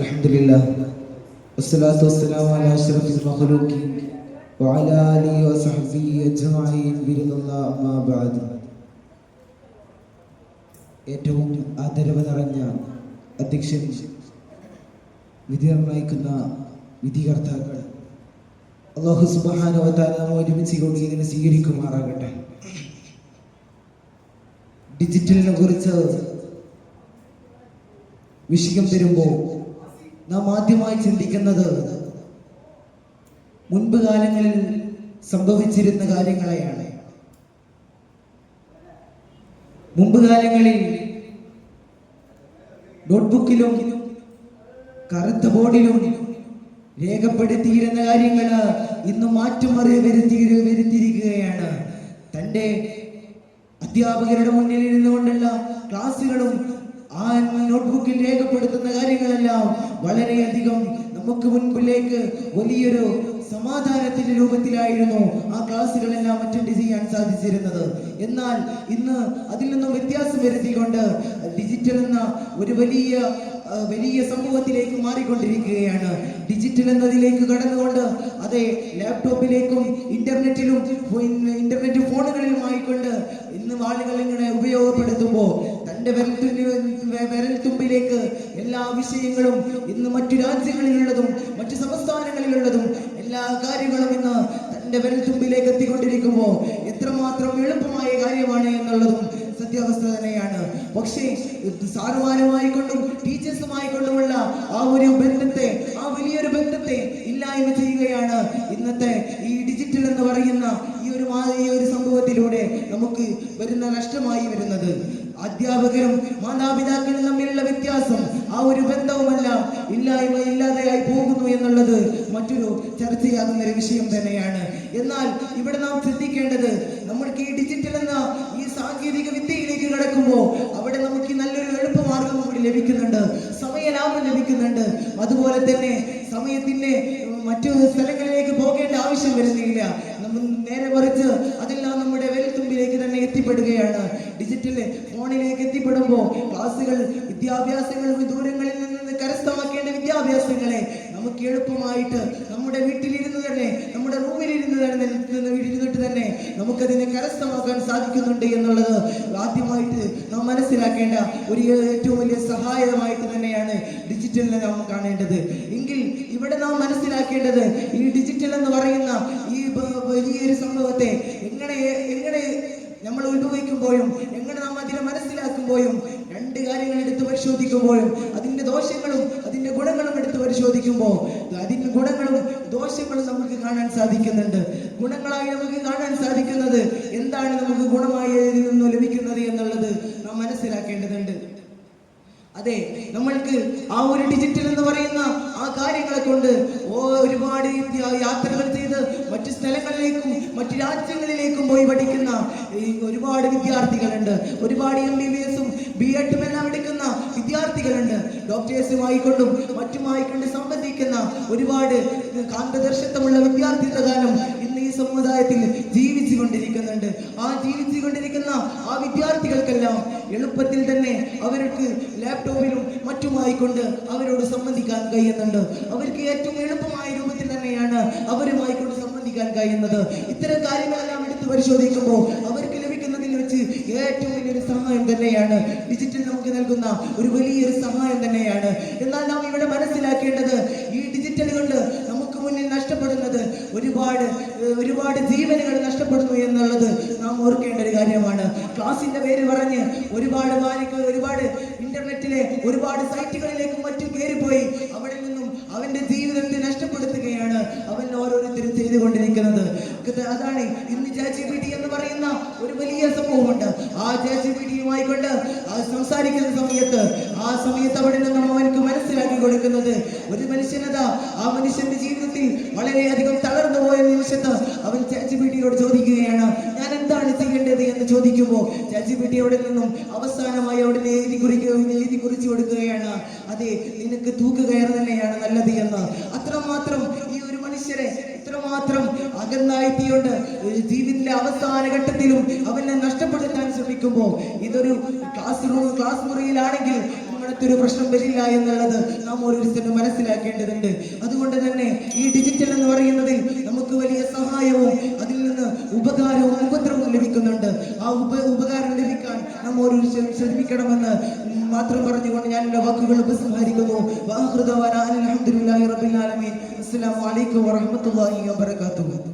അൽഹംദുലില്ലാഹ് വസ്സലാത്തു വസ്സലാമു അലാ അഷ്റഫിൽ മഖ്ലൂഖീൻ വഅലാ ആലിഹി വസഹ്ബിഹി അജ്മഈൻ ബിരിദല്ലാഹി അമ്മാ ബഅദ്. ഏറ്റവും ആദരവ് നിറഞ്ഞ അധ്യക്ഷൻ, വിധി നിർണ്ണയിക്കുന്ന വിധികർത്താക്കൾ, അല്ലാഹു സുബ്ഹാനഹു വ തആല നമ്മെ ഒരുമിച്ച് കൊണ്ട് ഇതിനെ സ്വീകരിക്കുമാറാകട്ടെ. ഡിജിറ്റലിനെ കുറിച്ച് വിഷയം തരുമ്പോൾ നാം ആദ്യമായി ചിന്തിക്കുന്നത് മുൻപ് കാലങ്ങളിൽ സംഭവിച്ചിരുന്ന കാര്യങ്ങളെയാണ്. മുമ്പ് കാലങ്ങളിൽ നോട്ട്ബുക്കിലും കറുത്ത ബോർഡിലും രേഖപ്പെടുത്തിയിരുന്ന കാര്യങ്ങൾ ഇന്ന് മാറ്റം വരുത്തിയിരിക്കുകയാണ്. തൻ്റെ അധ്യാപകരുടെ മുന്നിൽ ഇരുന്നുകൊണ്ടുള്ള ക്ലാസ്സുകളും ആ നോട്ട്ബുക്കിൽ രേഖപ്പെടുത്തുന്ന കാര്യങ്ങളെല്ലാം വളരെയധികം നമുക്ക് മുൻപിലേക്ക് വലിയൊരു സമാധാനത്തിന്റെ രൂപത്തിലായിരുന്നു ആ ക്ലാസ്സുകളെല്ലാം അറ്റൻഡ് ചെയ്യാൻ സാധിച്ചിരുന്നത്. എന്നാൽ ഇന്ന് അതിൽ നിന്നും വ്യത്യാസം വരുത്തിക്കൊണ്ട് ഡിജിറ്റൽ എന്ന ഒരു വലിയ സമൂഹത്തിലേക്ക് മാറിക്കൊണ്ടിരിക്കുകയാണ്. ഡിജിറ്റൽ എന്നതിലേക്ക് കടന്നുകൊണ്ട് അതേ ലാപ്ടോപ്പിലേക്കും ഇന്റർനെറ്റ് ഫോണുകളിലുമായിക്കൊണ്ട് ഇന്ന് ആളുകൾ ഇങ്ങനെ ഉപയോഗപ്പെടുത്തുമ്പോൾ തൻ്റെ വിരൽത്തുമ്പിലേക്ക് എല്ലാ വിഷയങ്ങളും ഇന്ന് മറ്റു രാജ്യങ്ങളിലുള്ളതും മറ്റു സംസ്ഥാനങ്ങളിലുള്ളതും എല്ലാ കാര്യങ്ങളും ഇന്ന് തൻ്റെ വിരൽത്തുമ്പിലേക്ക് എത്തിക്കൊണ്ടിരിക്കുമ്പോൾ എത്രമാത്രം എളുപ്പമായ കാര്യമാണ് എന്നുള്ളതും സത്യാവസ്ഥ തന്നെയാണ്. പക്ഷേ സാറുമാരുമായിക്കൊണ്ടും ടീച്ചേഴ്സുമായിക്കൊണ്ടുമുള്ള ആ ഒരു ബന്ധത്തെ, ആ വലിയൊരു ബന്ധത്തെ ഇല്ലായ്മ ചെയ്യുകയാണ് ഇന്നത്തെ ഈ ഡിജിറ്റൽ എന്ന് പറയുന്ന ഈ ഒരു സംഭവത്തിലൂടെ നമുക്ക് വരുന്ന നഷ്ടമായി വരുന്നത്. അധ്യാപകരും മാതാപിതാക്കളും തമ്മിലുള്ള വ്യത്യാസം, ആ ഒരു ബന്ധവുമെല്ലാം ഇല്ലാതെയായി പോകുന്നു എന്നുള്ളത് മറ്റൊരു ചർച്ചയാകുന്ന ഒരു വിഷയം തന്നെയാണ്. എന്നാൽ ഇവിടെ നാം ശ്രദ്ധിക്കേണ്ടത്, നമ്മൾക്ക് ഈ ഡിജിറ്റൽ എന്ന ഈ സാങ്കേതിക വിദ്യയിലേക്ക് കടക്കുമ്പോൾ അവിടെ നമുക്ക് നല്ലൊരു എളുപ്പമാർഗം കൂടി ലഭിക്കുന്നുണ്ട്, സമയലാഭം ലഭിക്കുന്നുണ്ട്. അതുപോലെ തന്നെ സമയത്തിന്റെ മറ്റു സ്ഥലങ്ങളിലേക്ക് പോകേണ്ട ആവശ്യം വരുന്നില്ല. നേരെ മറിച്ച് അതെല്ലാം നമ്മുടെ വിരൽത്തുമ്പിലേക്ക് തന്നെ എത്തിപ്പെടുകയാണ്. ഡിജിറ്റൽ ഫോണിലേക്ക് എത്തിപ്പെടുമ്പോൾ ക്ലാസ്സുകൾ, വിദ്യാഭ്യാസങ്ങൾ, ദൂരങ്ങളിൽ നിന്ന് കരസ്ഥമാക്കേണ്ട വിദ്യാഭ്യാസങ്ങളെ നമുക്ക് എളുപ്പമായിട്ട് നമ്മുടെ വീട്ടിലിരുന്ന് തന്നെ, നമ്മുടെ റൂമിലിരുന്നിട്ട് തന്നെ നമുക്കതിനെ കരസ്ഥമാക്കാൻ സാധിക്കുന്നുണ്ട് എന്നുള്ളത് ആദ്യമായിട്ട് നാം മനസ്സിലാക്കേണ്ട ഒരു ഏറ്റവും വലിയ സഹായമായിട്ട് തന്നെയാണ് ഡിജിറ്റലിനെ നാം കാണേണ്ടത്. എങ്കിൽ ഇവിടെ നാം മനസ്സിലാക്കേണ്ടത്, ഈ ഡിജിറ്റൽ എന്ന് പറയുന്ന ഈ വലിയൊരു സംഭവത്തെ എങ്ങനെ നമ്മൾ ഉത്ഭവിക്കുമ്പോഴും എങ്ങനെ നാം അതിനെ മനസ്സിലാക്കുമ്പോഴും രണ്ട് കാര്യങ്ങൾ എടുത്ത് പരിശോധിക്കുമ്പോഴും അതിൻ്റെ ദോഷങ്ങളും അതിൻ്റെ ഗുണങ്ങളും എടുത്ത് പരിശോധിക്കുമ്പോൾ അതിൻ്റെ ഗുണങ്ങളും ദോഷങ്ങളും നമുക്ക് കാണാൻ സാധിക്കുന്നുണ്ട്. ഗുണങ്ങളായി നമുക്ക് കാണാൻ സാധിക്കുന്നത് എന്താണ്, നമുക്ക് ഗുണമായി ഇതിൽ നിന്നും ലഭിക്കുന്നത് എന്നുള്ളത് നാം മനസ്സിലാക്കേണ്ടതുണ്ട്. അതെ, നമ്മൾക്ക് ആ ഒരു ഡിജിറ്റൽ എന്ന് പറയുന്ന ആ കാര്യങ്ങളെ കൊണ്ട് ഒരുപാട് യാത്രകൾ ചെയ്ത് മറ്റു സ്ഥലങ്ങളിലേക്കും മറ്റു രാജ്യങ്ങളിലേക്കും പോയി പഠിക്കുന്ന ഒരുപാട് വിദ്യാർത്ഥികളുണ്ട്. ഒരുപാട് MBBS-ഉം B.Ed.ഉം എല്ലാം എടുക്കുന്ന വിദ്യാർത്ഥികളുണ്ട്. ഡോക്ടേഴ്സുമായിക്കൊണ്ടും മറ്റുമായിക്കൊണ്ട് സംബന്ധിക്കുന്ന ഒരുപാട് കാന്തദർശത്വമുള്ള വിദ്യാർത്ഥികളുടെ കാലം ഇന്ന് ഈ സമുദായത്തിൽ ജീവിച്ചു കൊണ്ടിരിക്കുന്നുണ്ട്. ആ വിദ്യാർത്ഥികൾക്കെല്ലാം എളുപ്പത്തിൽ തന്നെ അവർക്ക് ലാപ്ടോപ്പിലും മറ്റുമായിക്കൊണ്ട് അവരോട് സംബന്ധിക്കാൻ കഴിയുന്നുണ്ട്. അവർക്ക് ഏറ്റവും എളുപ്പമായ രൂപത്തിൽ തന്നെയാണ് അവരുമായി കൊണ്ട് സംബന്ധിക്കാൻ കഴിയുന്നത്. ഇത്തരം കാര്യങ്ങളെല്ലാം എടുത്ത് പരിശോധിക്കുമ്പോൾ അവർക്ക് ലഭിക്കുന്നതിൽ വെച്ച് ഏറ്റവും വലിയൊരു സഹായം തന്നെയാണ് ഡിജിറ്റൽ നമുക്ക് നൽകുന്ന ഒരു വലിയൊരു സഹായം തന്നെയാണ്. എന്നാൽ നാം ഇവിടെ മനസ്സിലാക്കേണ്ടത്, ഈ ഡിജിറ്റൽ കൊണ്ട് നമുക്ക് മുന്നിൽ നഷ്ടപ്പെടുന്നത് ഒരുപാട് ജീവനുകൾ നഷ്ടപ്പെടുന്നു എന്നുള്ളത് നാം ഓർക്കേണ്ട ഒരു കാര്യമാണ്. ക്ലാസിന്റെ പേര് പറഞ്ഞ് ഒരുപാട് ഇന്റർനെറ്റിലെ ഒരുപാട് സൈറ്റുകളിലേക്കും മറ്റും കയറിപ്പോയി അവിടെ നിന്നും അവന്റെ ജീവിതത്തെ നഷ്ടപ്പെടുത്തുകയാണ് അവൻ ഓരോരുത്തരും ചെയ്തുകൊണ്ടിരിക്കുന്നത്. അതാണ് ഇന്ന് ChatGPT എന്ന് പറയുന്ന ഒരു വലിയ സമൂഹമുണ്ട്. ആ ChatGPT-യുമായി കൊണ്ട് സംസാരിക്കുന്ന ആ സമയത്ത് അവിടെ നിന്നും അവനക്ക് മനസ്സിലാക്കി കൊടുക്കുന്നത്, ഒരു മനുഷ്യനതാ ആ മനുഷ്യന്റെ ജീവിതത്തിൽ വളരെയധികം തളർന്നു പോയ നിമിഷത്ത് അവൻ ChatGPT-യോട് ചോദിക്കുകയാണ്, ഞാൻ എന്താണ് ചെയ്യേണ്ടത് എന്ന് ചോദിക്കുമ്പോൾ ChatGPT അവിടെ നിന്നും അവസാനമായി അവിടെ എഴുതി കുറിച്ചു കൊടുക്കുകയാണ്, അതെ, നിനക്ക് തൂക്കുകയർ തന്നെയാണ് നല്ലത് എന്ന്. അത്രമാത്രം ഈ ഒരു മനുഷ്യരെ ഇത്രമാത്രം അകന്നായിത്തിയുണ്ട് ജീവിതത്തിലെ അവസാന ഘട്ടത്തിലും അവനെ നഷ്ടപ്പെടുത്താൻ ശ്രമിക്കുമ്പോൾ, ഇതൊരു ക്ലാസ് മുറിയിലാണെങ്കിൽ അങ്ങനത്തെ ഒരു പ്രശ്നം വരില്ല എന്നുള്ളത് നാം ഓരോരുത്തരും മനസ്സിലാക്കേണ്ടതുണ്ട്. അതുകൊണ്ട് തന്നെ ഈ ഡിജിറ്റൽ എന്ന് പറയുന്നതിൽ നമുക്ക് വലിയ സഹായവും അതിൽ നിന്ന് ഉപകാരവും ഉപദ്രവവും ലഭിക്കുന്നുണ്ട്. ആ ഉപകാരം ലഭിക്കാൻ നാം ഓരോരുത്തരും ശ്രമിക്കണമെന്ന് മാത്രം പറഞ്ഞുകൊണ്ട് ഞാൻ എൻ്റെ വാക്കുകൾ ഉപസംഹരിക്കുന്നു. അസ്സലാമു അലൈക്കും വറഹ്മത്തുള്ളാഹി വബറകാതുഹു.